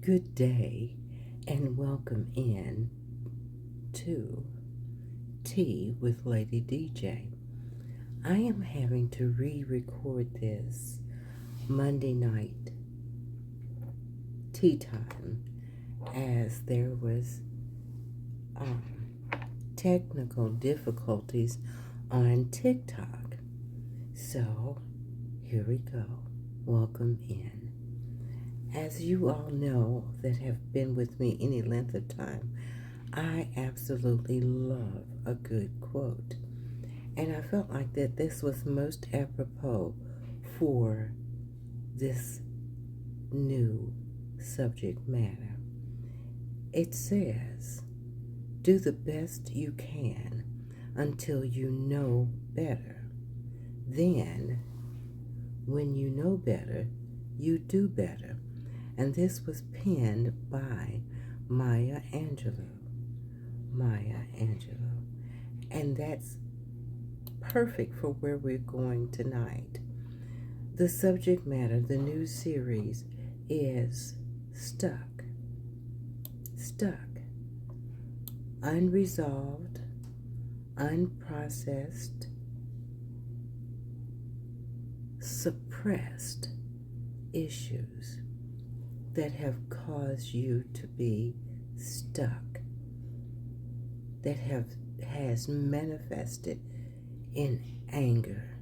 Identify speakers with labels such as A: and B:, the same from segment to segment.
A: Good day and welcome in to Tea with Lady DJ. I am having to re-record this Monday night tea time as there was technical difficulties on TikTok. So here we go. Welcome in. As you all know that have been with me any length of time, I absolutely love a good quote. And I felt like that this was most apropos for this new subject matter. It says, do the best you can until you know better. Then, when you know better, you do better. And this was penned by Maya Angelou. Maya Angelou. And that's perfect for where we're going tonight. The subject matter, the new series, is stuck. Stuck. Unresolved, unprocessed, suppressed issues that have caused you to be stuck, that has manifested in anger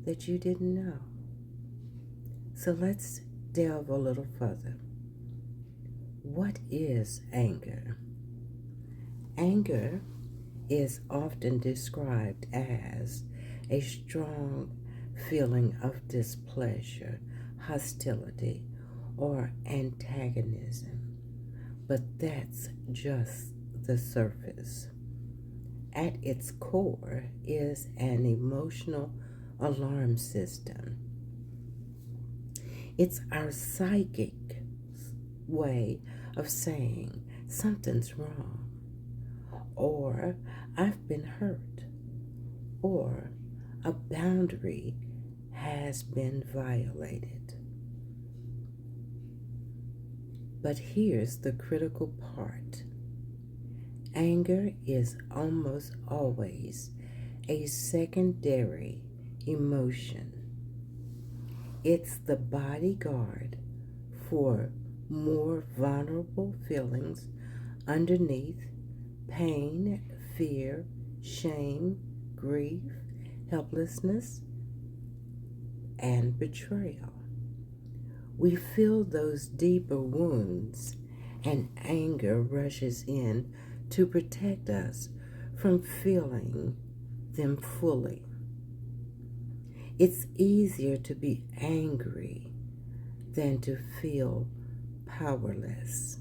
A: that you didn't know. So let's delve a little further. What is anger? Anger is often described as a strong feeling of displeasure, hostility, or antagonism, but that's just the surface. At its core is an emotional alarm system. It's our psychic way of saying something's wrong, or I've been hurt, or a boundary has been violated. But here's the critical part. Anger is almost always a secondary emotion. It's the bodyguard for more vulnerable feelings underneath: pain, fear, shame, grief, helplessness, and betrayal. We feel those deeper wounds, and anger rushes in to protect us from feeling them fully. It's easier to be angry than to feel powerless.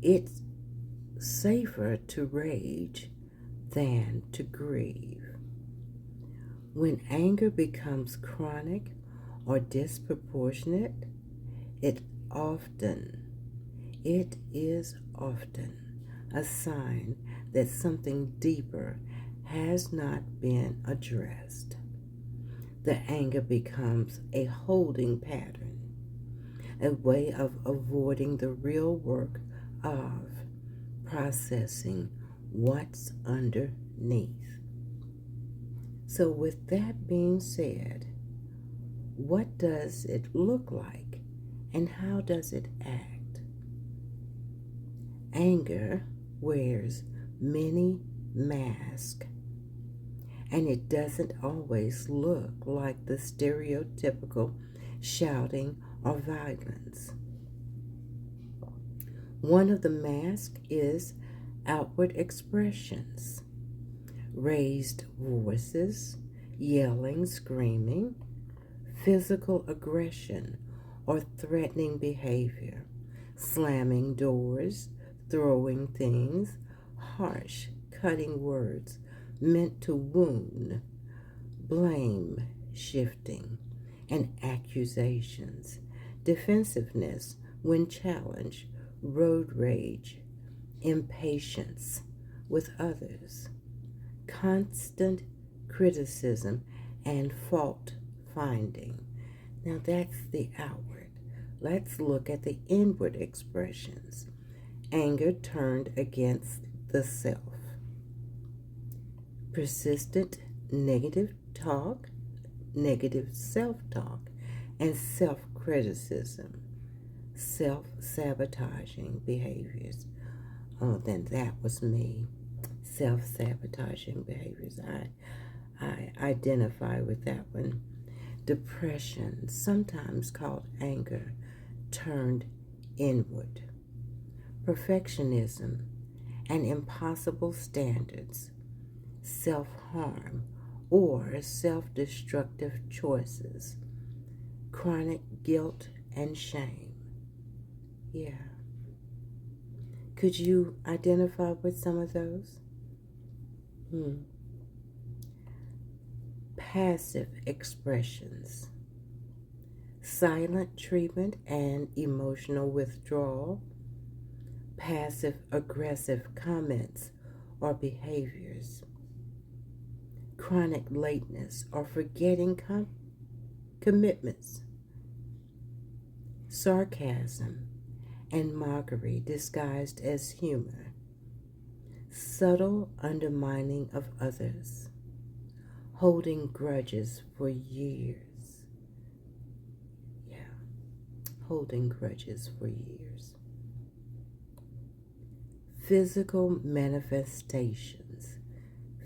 A: It's safer to rage than to grieve. When anger becomes chronic or disproportionate, it is often a sign that something deeper has not been addressed. The anger becomes a holding pattern, a way of avoiding the real work of processing what's underneath. So with that being said, what does it look like and how does it act? Anger wears many masks, and it doesn't always look like the stereotypical shouting or violence. One of the masks is outward expressions: raised voices, yelling, screaming, physical aggression or threatening behavior, slamming doors, throwing things, harsh, cutting words meant to wound, blame shifting, and accusations, defensiveness when challenged, road rage, impatience with others, constant criticism, and fault finding. Now that's the outward. let's look at the inward expressions. Anger turned against the self. Persistent negative talk, negative self-talk, and self-criticism, self-sabotaging behaviors. Oh, then that was me. Self-sabotaging behaviors. I identify with that one. Depression, sometimes called anger, turned inward. Perfectionism and impossible standards, self-harm or self-destructive choices, chronic guilt and shame. Yeah. Could you identify with some of those? Passive expressions, silent treatment and emotional withdrawal, passive aggressive comments or behaviors, chronic lateness or forgetting commitments, sarcasm and mockery disguised as humor, subtle undermining of others, holding grudges for years. Yeah, holding grudges for years. Physical manifestations.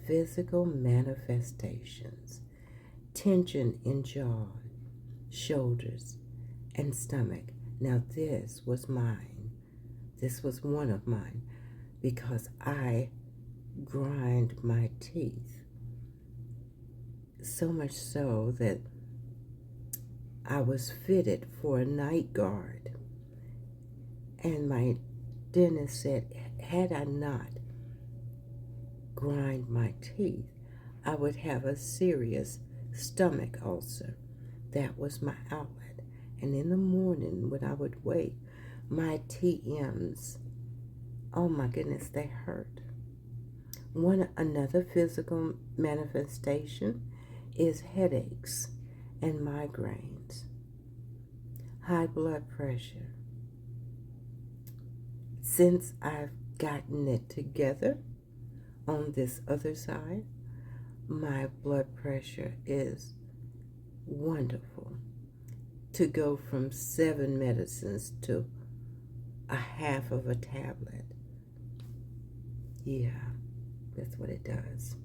A: Physical manifestations. Tension in jaw, shoulders, and stomach. Now this was mine. This was one of mine because I grind my teeth. So much so that I was fitted for a night guard. And my dentist said, had I not grind my teeth, I would have a serious stomach ulcer. That was my outlet. And in the morning when I would wake, my TMs, oh my goodness, they hurt. Another physical manifestation is headaches and migraines, high blood pressure. Since I've gotten it together on this other side, my blood pressure is wonderful. To go from 7 medicines to a half of a tablet. Yeah, that's what it does.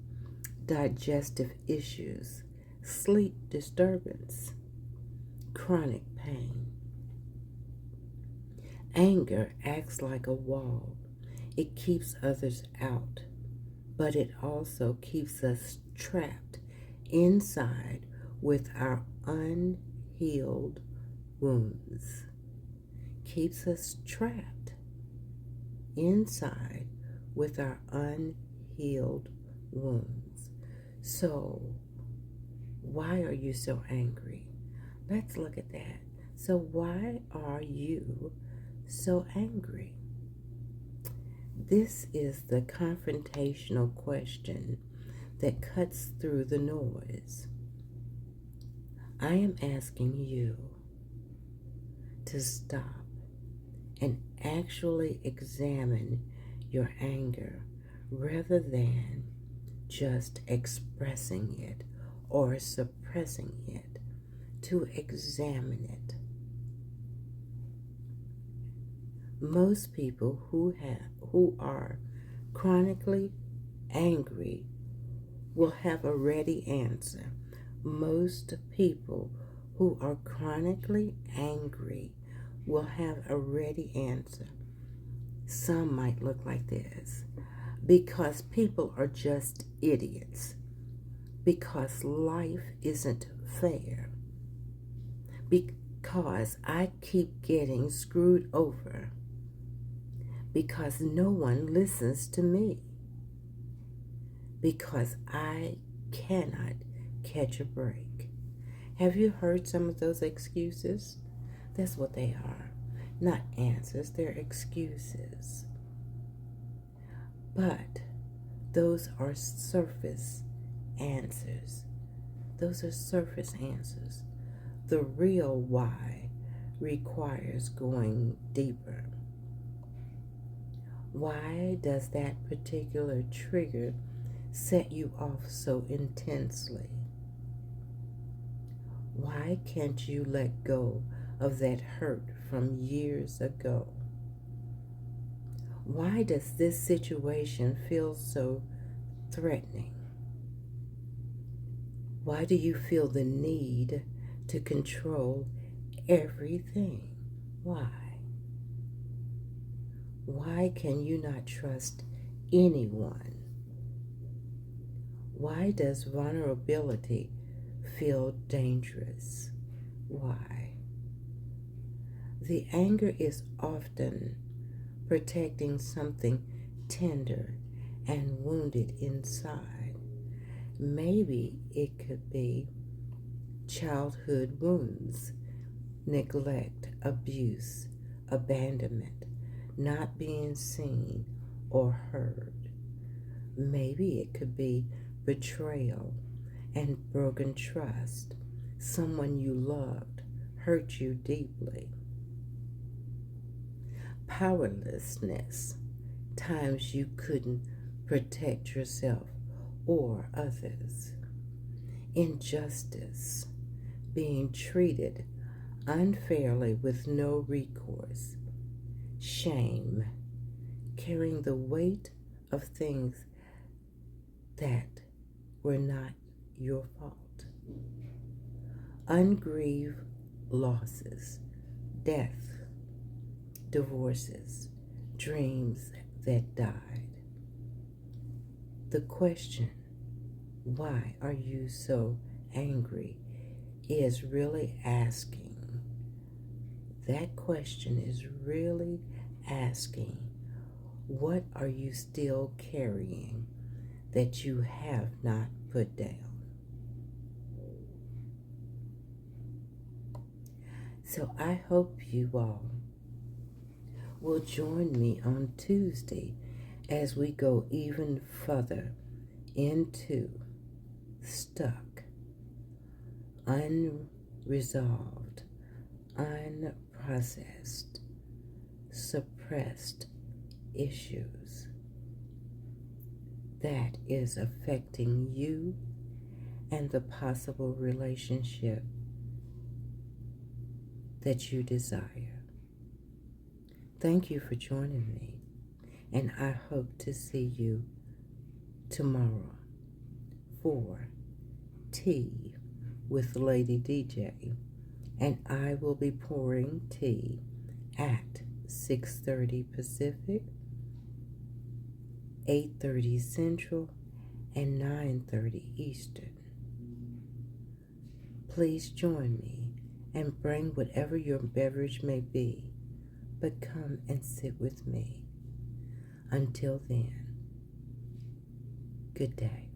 A: Digestive issues, sleep disturbance, chronic pain. Anger acts like a wall. It keeps others out, but it also keeps us trapped inside with our unhealed wounds. Keeps us trapped inside with our unhealed wounds. So, why are you so angry? Let's look at that. So, why are you so angry? This is the confrontational question that cuts through the noise. I am asking you to stop and actually examine your anger rather than just expressing it or suppressing it, to examine it. Most people who are chronically angry will have a ready answer. Most people who are chronically angry will have a ready answer. Some might look like this. Because people are just idiots. Because life isn't fair. Because I keep getting screwed over. Because no one listens to me. Because I cannot catch a break. Have you heard some of those excuses? That's what they are. Not answers, they're excuses. But those are surface answers. Those are surface answers. The real why requires going deeper? Why does that particular trigger set you off so intensely? Why can't you let go of that hurt from years ago? Why does this situation feel so threatening? Why do you feel the need to control everything? Why? Why can you not trust anyone? Why does vulnerability feel dangerous? Why? The anger is often protecting something tender and wounded inside. Maybe it could be childhood wounds, neglect, abuse, abandonment, not being seen or heard. Maybe it could be betrayal and broken trust. Someone you loved hurt you deeply. Powerlessness, times you couldn't protect yourself or others. Injustice, being treated unfairly with no recourse. Shame, carrying the weight of things that were not your fault. Ungrieved losses, death, divorces, dreams that died. The question, why are you so angry, is really asking. That question is really asking, what are you still carrying that you have not put down? So I hope you all will join me on Tuesday as we go even further into stuck, unresolved, unprocessed, suppressed issues that is affecting you and the possible relationship that you desire. Thank you for joining me, and I hope to see you tomorrow for Tea with Lady DJ, and I will be pouring tea at 6:30 Pacific, 8:30 Central, and 9:30 Eastern. Please join me and bring whatever your beverage may be, but come and sit with me. Until then, good day.